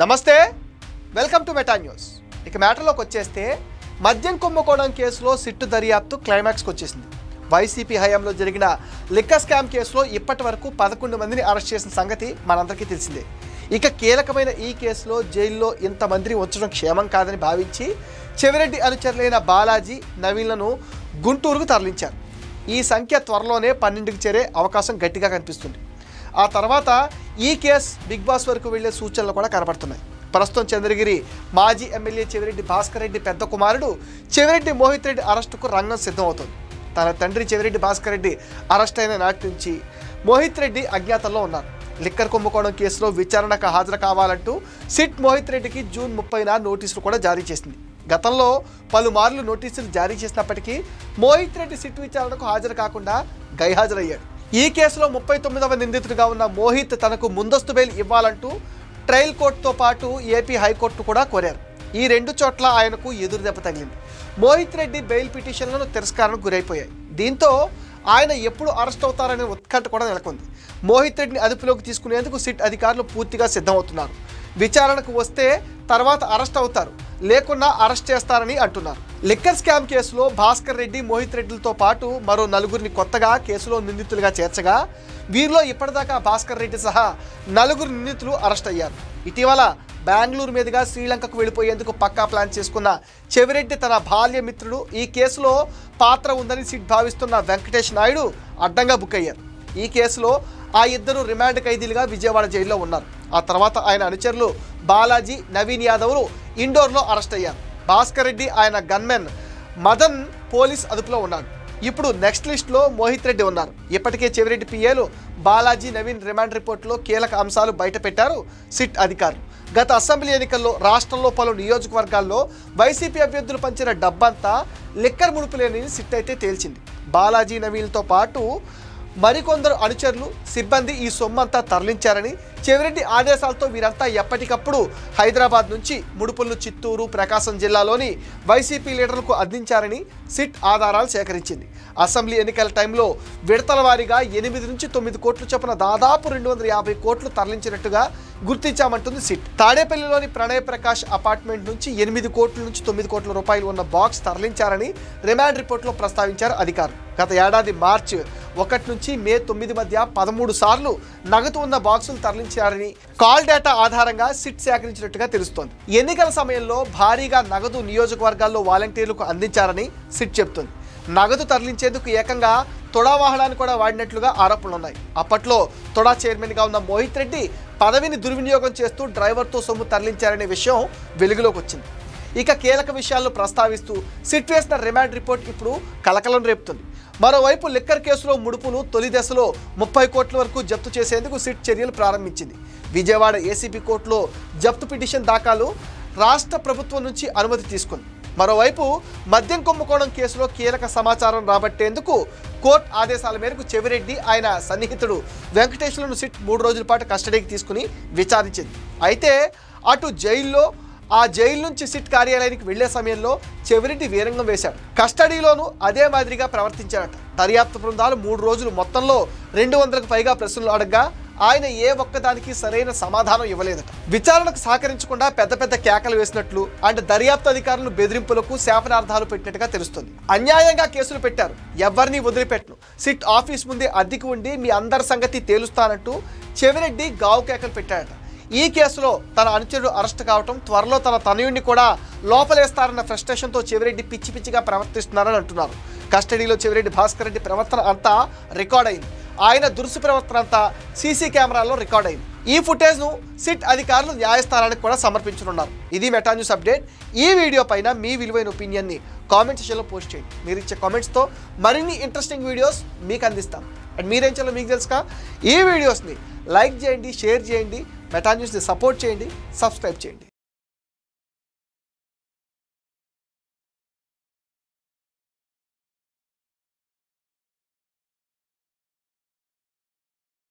నమస్తే, welcome to meta news. ఇక మ్యాటర్లోకి వచ్చేస్తే మద్యం కుంభకోణం కేసులో సిట్టు దర్యాప్తు క్లైమాక్స్కి వచ్చేసింది. వైసీపీ హయాంలో జరిగిన లిక్కర్ స్కామ్ కేసులో ఇప్పటి వరకు 11 మందిని అరెస్ట్ చేసిన సంగతి మనందరికీ తెలిసిందే. ఇక కీలకమైన ఈ కేసులో జైల్లో ఇంతమందిని ఉంచడం క్షేమం కాదని భావించి చెవిరెడ్డి అనుచరులైన బాలాజీ, నవీన్లను గుంటూరుకు తరలించారు. ఈ సంఖ్య త్వరలోనే 12కి చేరే అవకాశం గట్టిగా కనిపిస్తుంది. ఆ తర్వాత ఈ కేసు బిగ్ బాస్ వరకు వెళ్లే సూచనలు కూడా కనబడుతున్నాయి. ప్రస్తుతం చంద్రగిరి మాజీ ఎమ్మెల్యే చెవిరెడ్డి భాస్కర్ రెడ్డి పెద్ద కుమారుడు చెవిరెడ్డి మోహిత్ రెడ్డి అరెస్టుకు రంగం సిద్ధమవుతుంది. తన తండ్రి చెవిరెడ్డి భాస్కర్ రెడ్డి అరెస్ట్ అయిన నాటి నుంచి మోహిత్ రెడ్డి అజ్ఞాతంలో ఉన్నారు. లిక్కర్ కుంభకోణం కేసులో విచారణకు హాజరు కావాలంటూ సిట్ మోహిత్ రెడ్డికి జూన్ 30న నోటీసులు కూడా జారీ చేసింది. గతంలో పలుమార్లు నోటీసులు జారీ చేసినప్పటికీ మోహిత్ రెడ్డి సిట్ విచారణకు హాజరు కాకుండా గైహాజరయ్యాడు. ఈ కేసులో 39వ నిందితుడిగా ఉన్న మోహిత్ తనకు ముందస్తు బెయిల్ ఇవ్వాలంటూ ట్రయల్ కోర్టుతో పాటు ఏపీ హైకోర్టు కూడా కోరారు. ఈ రెండు చోట్ల ఆయనకు ఎదురు దెబ్బ తగిలింది. మోహిత్ రెడ్డి బెయిల్ పిటిషన్లను తిరస్కారానికి గురైపోయాయి. దీంతో ఆయన ఎప్పుడు అరెస్ట్ అవుతారనే ఉత్కంఠ కూడా నెలకొంది. మోహిత్ రెడ్డిని అదుపులోకి తీసుకునేందుకు సిట్ అధికారులు పూర్తిగా సిద్ధమవుతున్నారు. విచారణకు వస్తే తర్వాత అరెస్ట్ అవుతారు, లేకున్నా అరెస్ట్ చేస్తారని అంటున్నారు. లిక్కర్ స్కామ్ కేసులో భాస్కర్ రెడ్డి, మోహిత్ రెడ్డిలతో పాటు మరో 4గురిని కొత్తగా కేసులో నిందితులుగా చేర్చగా వీరిలో ఇప్పటిదాకా భాస్కర్ రెడ్డి సహా 4 నిందితులు అరెస్ట్ అయ్యారు. ఇటీవల బెంగళూరు మీదుగా శ్రీలంకకు వెళ్ళిపోయేందుకు పక్కా ప్లాన్ చేసుకున్న చెవిరెడ్డి తన బాల్య మిత్రుడు ఈ కేసులో పాత్ర ఉందని సిట్ భావిస్తున్న వెంకటేష్ నాయుడు అడ్డంగా బుక్ అయ్యారు. ఈ కేసులో ఆ ఇద్దరు రిమాండ్ ఖైదీలుగా విజయవాడ జైల్లో ఉన్నారు. ఆ తర్వాత ఆయన అనుచరులు బాలాజీ, నవీన్ యాదవ్లు ఇండోర్లో అరెస్ట్ అయ్యారు. భాస్కర్ రెడ్డి, ఆయన గన్మెన్ మదన్ పోలీస్ అదుపులో ఉన్నాడు. ఇప్పుడు నెక్స్ట్ లిస్ట్లో మోహిత్ రెడ్డి ఉన్నారు. ఇప్పటికే చెవిరెడ్డి పిఏలు బాలాజీ, నవీన్ రిమాండ్ రిపోర్టులో కీలక అంశాలు బయటపెట్టారు సిట్ అధికారులు. గత అసెంబ్లీ ఎన్నికల్లో రాష్ట్రంలో పలు నియోజకవర్గాల్లో వైసీపీ అభ్యర్థులు పంచిన డబ్బంతా లిక్కర్ ముడుపులేని సిట్ అయితే తేల్చింది. బాలాజీ, నవీన్తో పాటు మరికొందరు అనుచరులు, సిబ్బంది ఈ సొమ్మంతా తరలించారని, చెవిరెడ్డి ఆదేశాలతో వీరంతా ఎప్పటికప్పుడు హైదరాబాద్ నుంచి ముడుపులను చిత్తూరు, ప్రకాశం జిల్లాలోని వైసీపీ లీడర్లకు అందించారని సిట్ ఆధారాలు సేకరించింది. అసెంబ్లీ ఎన్నికల టైంలో విడతల వారీగా 8 నుంచి 9 కోట్ల చొప్పున దాదాపు 250 కోట్లు తరలించినట్టుగా గుర్తించామంటుంది సిట్. తాడేపల్లిలోని ప్రణయ్ ప్రకాష్ అపార్ట్మెంట్ నుంచి 8 కోట్ల నుంచి 9 కోట్ల రూపాయలు ఉన్న బాక్స్ తరలించారని రిమాండ్ రిపోర్టులో ప్రస్తావించారు అధికారులు. గత ఏడాది మార్చి 1 నుంచి మే 9 మధ్య 13 సార్లు నగదు ఉన్న బాక్సులు తరలించారని కాల్ డేటా ఆధారంగా సిట్ సేకరించినట్టుగా తెలుస్తోంది. ఎన్నికల సమయంలో భారీగా నగదు నియోజకవర్గాల్లో వాలంటీర్లకు అందించారని సిట్ చెబుతుంది. నగదు తరలించేందుకు ఏకంగా తొడా వాహనాన్ని కూడా వాడినట్లుగా ఆరోపణలున్నాయి. అప్పట్లో తొడా చైర్మన్గా ఉన్న మోహిత్ రెడ్డి పదవిని దుర్వినియోగం చేస్తూ డ్రైవర్తో సొమ్ము తరలించారనే విషయం వెలుగులోకి వచ్చింది. ఇక కీలక విషయాలను ప్రస్తావిస్తూ సిట్ వేసిన రిమాండ్ రిపోర్ట్ ఇప్పుడు కలకలం రేపుతుంది. మరోవైపు లిక్కర్ కేసులో ముడుపులు తొలి దశలో 30 కోట్ల వరకు జప్తు చేసేందుకు సిట్ చర్యలు ప్రారంభించింది. విజయవాడ ఏసీబీ కోర్టులో జప్తు పిటిషన్ దాఖలు రాష్ట్ర ప్రభుత్వం నుంచి అనుమతి తీసుకుంది. మరోవైపు మద్యం కుంభకోణం కేసులో కీలక సమాచారం రాబట్టేందుకు కోర్టు ఆదేశాల మేరకు చెవిరెడ్డి, ఆయన సన్నిహితుడు వెంకటేష్లను సిట్ 3 రోజుల పాటు కస్టడీకి తీసుకుని విచారించింది. అయితే అటు ఆ జైలు నుంచి సిట్ కార్యాలయానికి వెళ్లే సమయంలో చెవిరెడ్డి వీరంగం వేశాడు. కస్టడీలోనూ అదే మాదిరిగా ప్రవర్తించాడట. దర్యాప్తు బృందాలు 3 రోజులు మొత్తంలో 200కు పైగా ప్రశ్నలు అడగ్గా ఆయన ఏ ఒక్కదానికి సరైన సమాధానం ఇవ్వలేదట. విచారణకు సహకరించకుండా పెద్ద పెద్ద కేకలు వేసినట్లు అంటే దర్యాప్తు అధికారులు బెదిరింపులకు శాపనార్థాలు పెట్టినట్టుగా తెలుస్తుంది. అన్యాయంగా కేసులు పెట్టారు, ఎవరిని వదిలిపెట్టను, సిట్ ఆఫీస్ ముందే అద్దెకు ఉండి మీ అందరి సంగతి తేలుస్తానంటూ చెవిరెడ్డి గావు కేకలు పెట్టాడట. ఈ కేసులో తన అనుచరుడు అరెస్ట్ కావటం, త్వరలో తన తనయుడిని కూడా లోపలేస్తారన్న ఫ్రస్ట్రేషన్తో చెవిరెడ్డి పిచ్చి పిచ్చిగా ప్రవర్తిస్తున్నారని అంటున్నారు. కస్టడీలో చెవిరెడ్డి భాస్కర్ రెడ్డి ప్రవర్తన అంతా రికార్డ్ అయింది. ఆయన దురుసు ప్రవర్తన అంతా సీసీ కెమెరాల్లో రికార్డ్ అయింది. ఈ ఫుటేజ్ను సిట్ అధికారులు న్యాయస్థానానికి కూడా సమర్పించనున్నారు. ఇది మెటా న్యూస్ అప్డేట్. ఈ వీడియో పైన మీ విలువైన ఒపీనియన్ని కామెంట్ సెక్షన్లో పోస్ట్ చేయండి. మీరు ఇచ్చే కామెంట్స్తో మరిన్ని ఇంట్రెస్టింగ్ వీడియోస్ మీకు అందిస్తాం. అండ్ మీరేం చేయాలో మీకు తెలుసుగా, ఈ వీడియోస్ని లైక్ చేయండి, షేర్ చేయండి, మెటా న్యూస్ని సపోర్ట్ చేయండి, సబ్స్క్రైబ్ చేయండి.